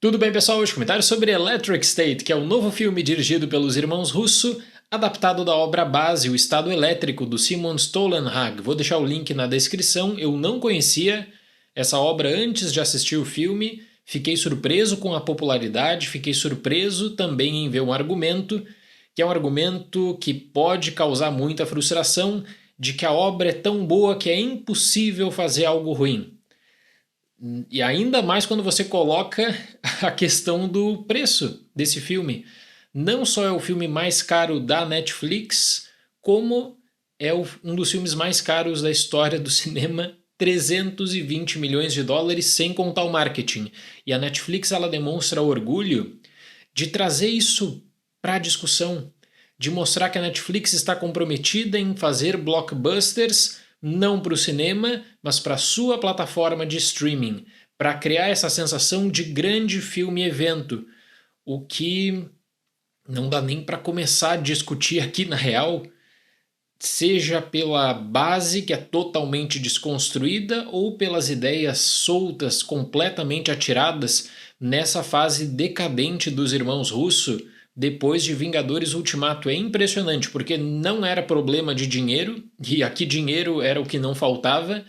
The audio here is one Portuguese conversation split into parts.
Tudo bem, pessoal? Hoje comentário sobre Electric State, que é o novo filme dirigido pelos irmãos Russo, adaptado da obra base O Estado Elétrico, do Simon Stollenhag. Vou deixar o link na descrição. Eu não conhecia essa obra antes de assistir o filme, fiquei surpreso com a popularidade, fiquei surpreso também em ver um argumento, que é um argumento que pode causar muita frustração, de que a obra é tão boa que é impossível fazer algo ruim. E ainda mais quando você coloca a questão do preço desse filme. Não só é o filme mais caro da Netflix, como é um dos filmes mais caros da história do cinema, 320 milhões de dólares sem contar o marketing. E a Netflix ela demonstra orgulho de trazer isso para a discussão, de mostrar que a Netflix está comprometida em fazer blockbusters não para o cinema, mas para a sua plataforma de streaming, para criar essa sensação de grande filme-evento, o que não dá nem para começar a discutir aqui na real, seja pela base que é totalmente desconstruída ou pelas ideias soltas, completamente atiradas nessa fase decadente dos irmãos Russo, depois de Vingadores Ultimato. É impressionante, porque não era problema de dinheiro, e aqui dinheiro era o que não faltava,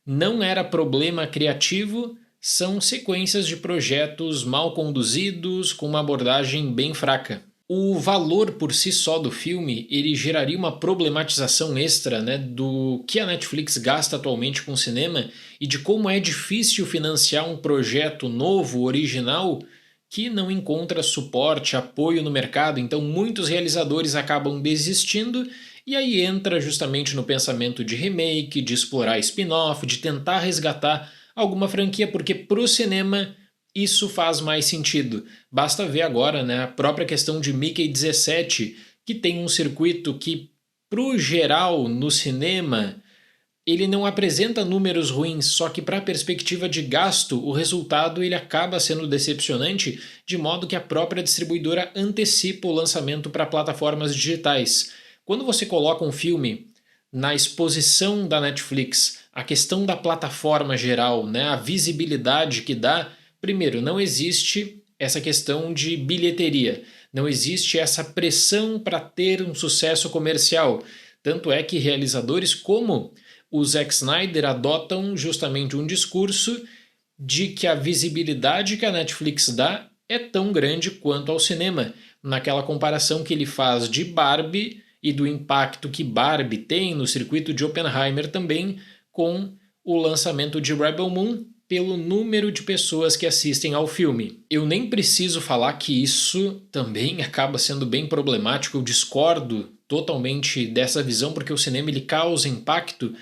não era problema criativo, são sequências de projetos mal conduzidos, com uma abordagem bem fraca. O valor por si só do filme, ele geraria uma problematização extra, né, do que a Netflix gasta atualmente com o cinema e de como é difícil financiar um projeto novo, original, que não encontra suporte, apoio no mercado. Então muitos realizadores acabam desistindo e aí entra justamente no pensamento de remake, de explorar spin-off, de tentar resgatar alguma franquia, porque para o cinema isso faz mais sentido. Basta ver agora, né, a própria questão de Mickey 17, que tem um circuito que, pro geral, no cinema, ele não apresenta números ruins, só que para a perspectiva de gasto, o resultado ele acaba sendo decepcionante, de modo que a própria distribuidora antecipa o lançamento para plataformas digitais. Quando você coloca um filme na exposição da Netflix, a questão da plataforma geral, né, a visibilidade que dá, primeiro, não existe essa questão de bilheteria, não existe essa pressão para ter um sucesso comercial. Tanto é que realizadores como o Zack Snyder adotam justamente um discurso de que a visibilidade que a Netflix dá é tão grande quanto ao cinema, naquela comparação que ele faz de Barbie e do impacto que Barbie tem no circuito de Oppenheimer também, com o lançamento de Rebel Moon, pelo número de pessoas que assistem ao filme. Eu nem preciso falar que isso também acaba sendo bem problemático, eu discordo totalmente dessa visão, porque o cinema ele causa impacto,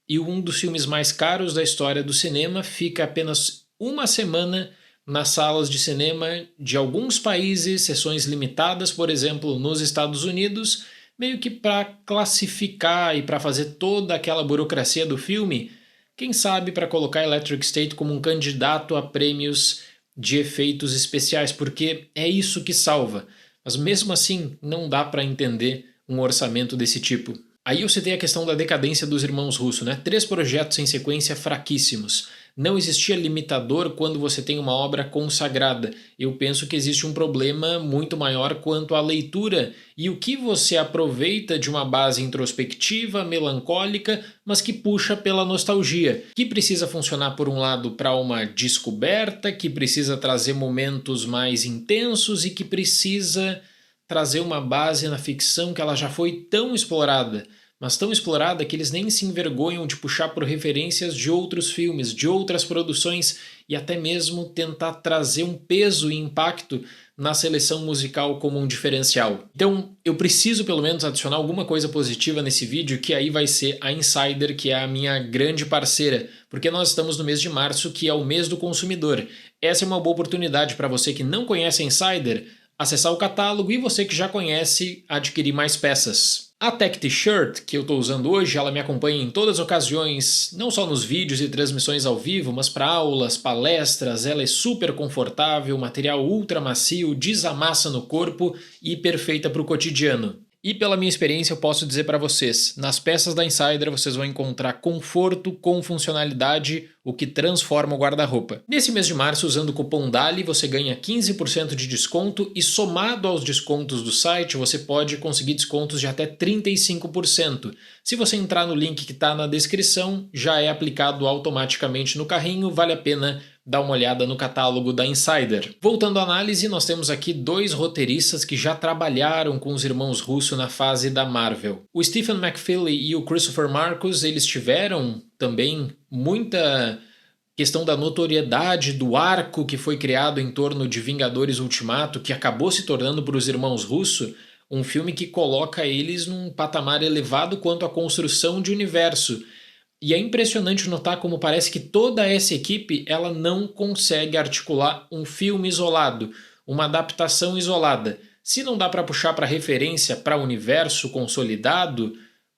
e um dos filmes mais caros da história do cinema fica apenas uma semana nas salas de cinema de alguns países, sessões limitadas, por exemplo, nos Estados Unidos, meio que para classificar e para fazer toda aquela burocracia do filme, quem sabe para colocar Electric State como um candidato a prêmios de efeitos especiais, porque é isso que salva. Mas mesmo assim, não dá para entender um orçamento desse tipo. Aí eu citei a questão da decadência dos irmãos Russo, né? 3 projetos em sequência fraquíssimos. Não existia limitador quando você tem uma obra consagrada. Eu penso que existe um problema muito maior quanto à leitura e o que você aproveita de uma base introspectiva, melancólica, mas que puxa pela nostalgia, que precisa funcionar por um lado para uma descoberta, que precisa trazer momentos mais intensos e que precisa trazer uma base na ficção que ela já foi tão explorada, mas tão explorada que eles nem se envergonham de puxar por referências de outros filmes, de outras produções e até mesmo tentar trazer um peso e impacto na seleção musical como um diferencial. Então eu preciso pelo menos adicionar alguma coisa positiva nesse vídeo, que aí vai ser a Insider, que é a minha grande parceira, porque nós estamos no mês de março, que é o mês do consumidor. Essa é uma boa oportunidade para você que não conhece a Insider acessar o catálogo e você que já conhece adquirir mais peças. A Tech T-Shirt que eu estou usando hoje, ela me acompanha em todas as ocasiões, não só nos vídeos e transmissões ao vivo, mas para aulas, palestras. Ela é super confortável, material ultra macio, desamassa no corpo e perfeita para o cotidiano. E pela minha experiência eu posso dizer para vocês, nas peças da Insider vocês vão encontrar conforto com funcionalidade, o que transforma o guarda-roupa. Nesse mês de março, usando o cupom DALI, você ganha 15% de desconto e somado aos descontos do site, você pode conseguir descontos de até 35%. Se você entrar no link que está na descrição, já é aplicado automaticamente no carrinho, vale a pena dar uma olhada no catálogo da Insider. Voltando à análise, nós temos aqui 2 roteiristas que já trabalharam com os irmãos Russo na fase da Marvel. O Stephen McFeely e o Christopher Marcus, eles tiveram também muita questão da notoriedade do arco que foi criado em torno de Vingadores Ultimato, que acabou se tornando para os irmãos Russo um filme que coloca eles num patamar elevado quanto à construção de universo. E é impressionante notar como parece que toda essa equipe ela não consegue articular um filme isolado, uma adaptação isolada. Se não dá para puxar para referência para o universo consolidado,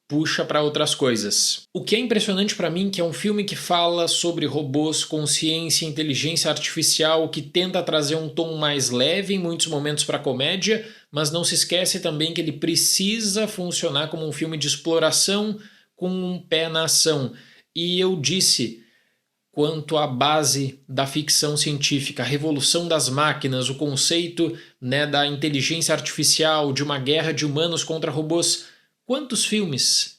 puxa para outras coisas. O que é impressionante para mim é que é um filme que fala sobre robôs, consciência, inteligência artificial, que tenta trazer um tom mais leve em muitos momentos para a comédia, mas não se esquece também que ele precisa funcionar como um filme de exploração com um pé na ação. E eu disse, quanto à base da ficção científica, a revolução das máquinas, o conceito, da inteligência artificial, de uma guerra de humanos contra robôs, quantos filmes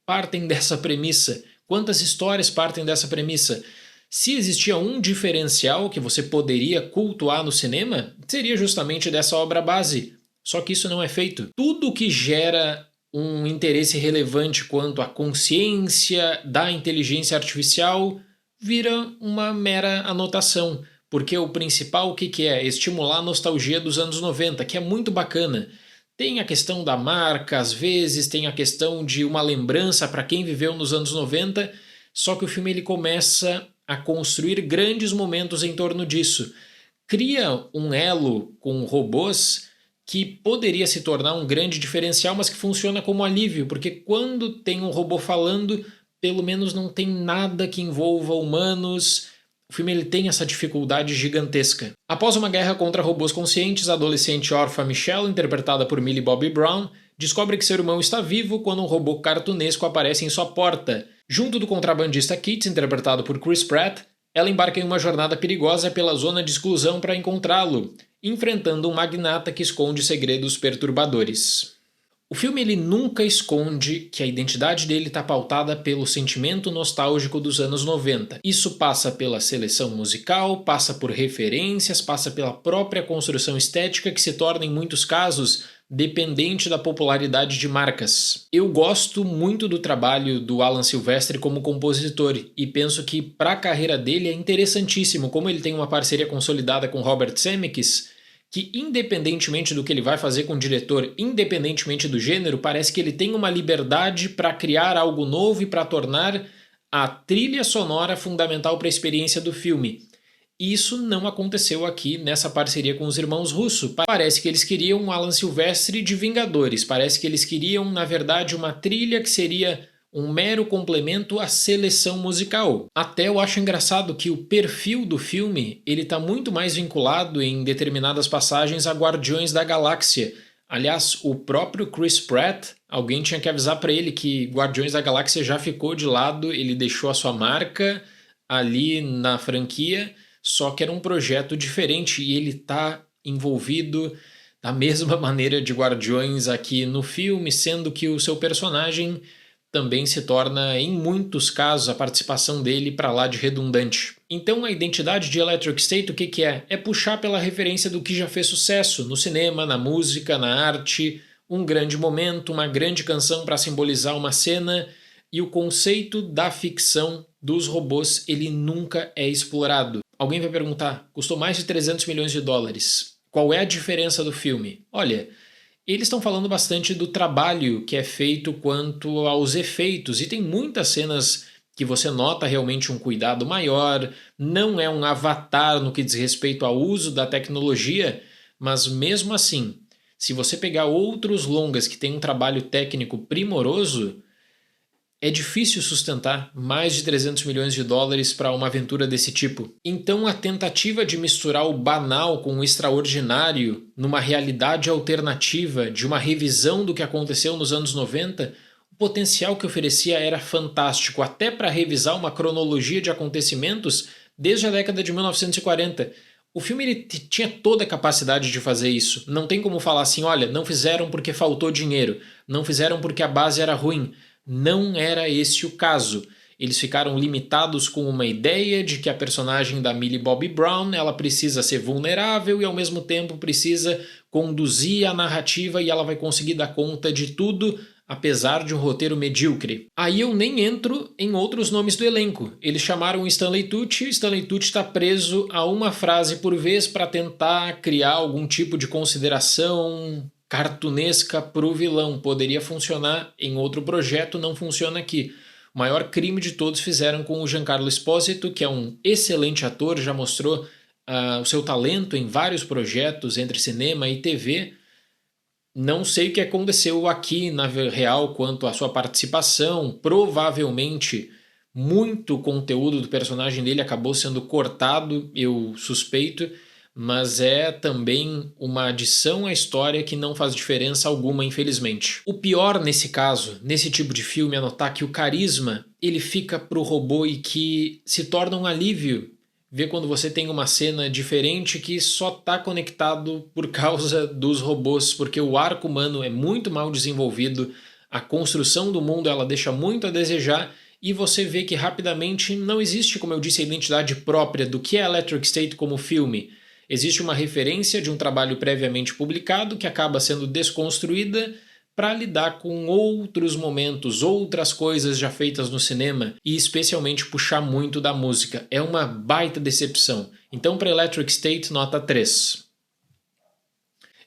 partem dessa premissa? Quantas histórias partem dessa premissa? Se existia um diferencial que você poderia cultuar no cinema, seria justamente dessa obra base. Só que isso não é feito. Tudo que gera um interesse relevante quanto à consciência da inteligência artificial vira uma mera anotação, porque o principal o que é? Estimular a nostalgia dos anos 90, que é muito bacana. Tem a questão da marca, às vezes, tem a questão de uma lembrança para quem viveu nos anos 90, só que o filme ele começa a construir grandes momentos em torno disso. Cria um elo com robôs que poderia se tornar um grande diferencial, mas que funciona como alívio, porque quando tem um robô falando, pelo menos não tem nada que envolva humanos. O filme ele tem essa dificuldade gigantesca. Após uma guerra contra robôs conscientes, a adolescente órfã Michelle, interpretada por Millie Bobby Brown, descobre que seu irmão está vivo quando um robô cartunesco aparece em sua porta. Junto do contrabandista Kit, interpretado por Chris Pratt, ela embarca em uma jornada perigosa pela zona de exclusão para encontrá-lo, enfrentando um magnata que esconde segredos perturbadores. O filme ele nunca esconde que a identidade dele está pautada pelo sentimento nostálgico dos anos 90. Isso passa pela seleção musical, passa por referências, passa pela própria construção estética que se torna, em muitos casos, dependente da popularidade de marcas. Eu gosto muito do trabalho do Alan Silvestri como compositor e penso que para a carreira dele é interessantíssimo como ele tem uma parceria consolidada com Robert Zemeckis, que independentemente do que ele vai fazer com o diretor, independentemente do gênero, parece que ele tem uma liberdade para criar algo novo e para tornar a trilha sonora fundamental para a experiência do filme. Isso não aconteceu aqui nessa parceria com os irmãos Russo. Parece que eles queriam um Alan Silvestri de Vingadores, parece que eles queriam, na verdade, uma trilha que seria um mero complemento à seleção musical. Até eu acho engraçado que o perfil do filme ele está muito mais vinculado em determinadas passagens a Guardiões da Galáxia. Aliás, o próprio Chris Pratt, alguém tinha que avisar para ele que Guardiões da Galáxia já ficou de lado, ele deixou a sua marca ali na franquia, só que era um projeto diferente e ele está envolvido da mesma maneira de Guardiões aqui no filme, sendo que o seu personagem também se torna, em muitos casos, a participação dele para lá de redundante. Então a identidade de Electric State o que é? É puxar pela referência do que já fez sucesso no cinema, na música, na arte, um grande momento, uma grande canção para simbolizar uma cena, e o conceito da ficção dos robôs ele nunca é explorado. Alguém vai perguntar, custou mais de 300 milhões de dólares. Qual é a diferença do filme? Olha, eles estão falando bastante do trabalho que é feito quanto aos efeitos, e tem muitas cenas que você nota realmente um cuidado maior, não é um Avatar no que diz respeito ao uso da tecnologia, mas mesmo assim, se você pegar outros longas que têm um trabalho técnico primoroso, É difícil sustentar mais de 300 milhões de dólares para uma aventura desse tipo. Então a tentativa de misturar o banal com o extraordinário numa realidade alternativa de uma revisão do que aconteceu nos anos 90, o potencial que oferecia era fantástico, até para revisar uma cronologia de acontecimentos desde a década de 1940. O filme ele tinha toda a capacidade de fazer isso. Não tem como falar assim, olha, não fizeram porque faltou dinheiro, não fizeram porque a base era ruim. Não era esse o caso. Eles ficaram limitados com uma ideia de que a personagem da Millie Bobby Brown ela precisa ser vulnerável e ao mesmo tempo precisa conduzir a narrativa e ela vai conseguir dar conta de tudo, apesar de um roteiro medíocre. Aí eu nem entro em outros nomes do elenco. Eles chamaram Stanley Tucci está preso a uma frase por vez para tentar criar algum tipo de consideração cartunesca para o vilão. Poderia funcionar em outro projeto, não funciona aqui. O maior crime de todos fizeram com o Giancarlo Esposito, que é um excelente ator, já mostrou o seu talento em vários projetos entre cinema e TV. Não sei o que aconteceu aqui na real quanto à sua participação. Provavelmente muito conteúdo do personagem dele acabou sendo cortado, eu suspeito, mas é também uma adição à história que não faz diferença alguma, infelizmente. O pior nesse caso, nesse tipo de filme, é notar que o carisma ele fica pro robô e que se torna um alívio ver quando você tem uma cena diferente que só tá conectado por causa dos robôs, porque o arco humano é muito mal desenvolvido, a construção do mundo ela deixa muito a desejar e você vê que rapidamente não existe, como eu disse, a identidade própria do que é Electric State como filme. Existe uma referência de um trabalho previamente publicado que acaba sendo desconstruída para lidar com outros momentos, outras coisas já feitas no cinema e especialmente puxar muito da música. É uma baita decepção. Então para Electric State, nota 3.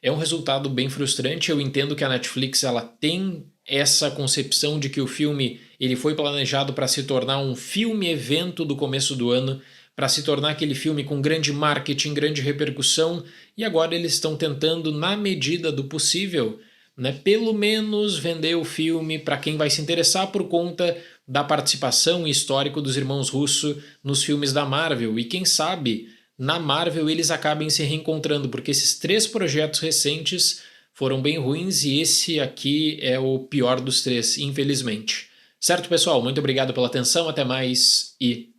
É um resultado bem frustrante. Eu entendo que a Netflix ela tem essa concepção de que o filme ele foi planejado para se tornar um filme-evento do começo do ano, para se tornar aquele filme com grande marketing, grande repercussão, e agora eles estão tentando, na medida do possível, né, pelo menos vender o filme para quem vai se interessar por conta da participação e histórico dos irmãos Russo nos filmes da Marvel. E quem sabe, na Marvel eles acabem se reencontrando, porque esses 3 projetos recentes foram bem ruins e esse aqui é o pior dos 3, infelizmente. Certo, pessoal? Muito obrigado pela atenção, até mais e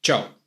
tchau!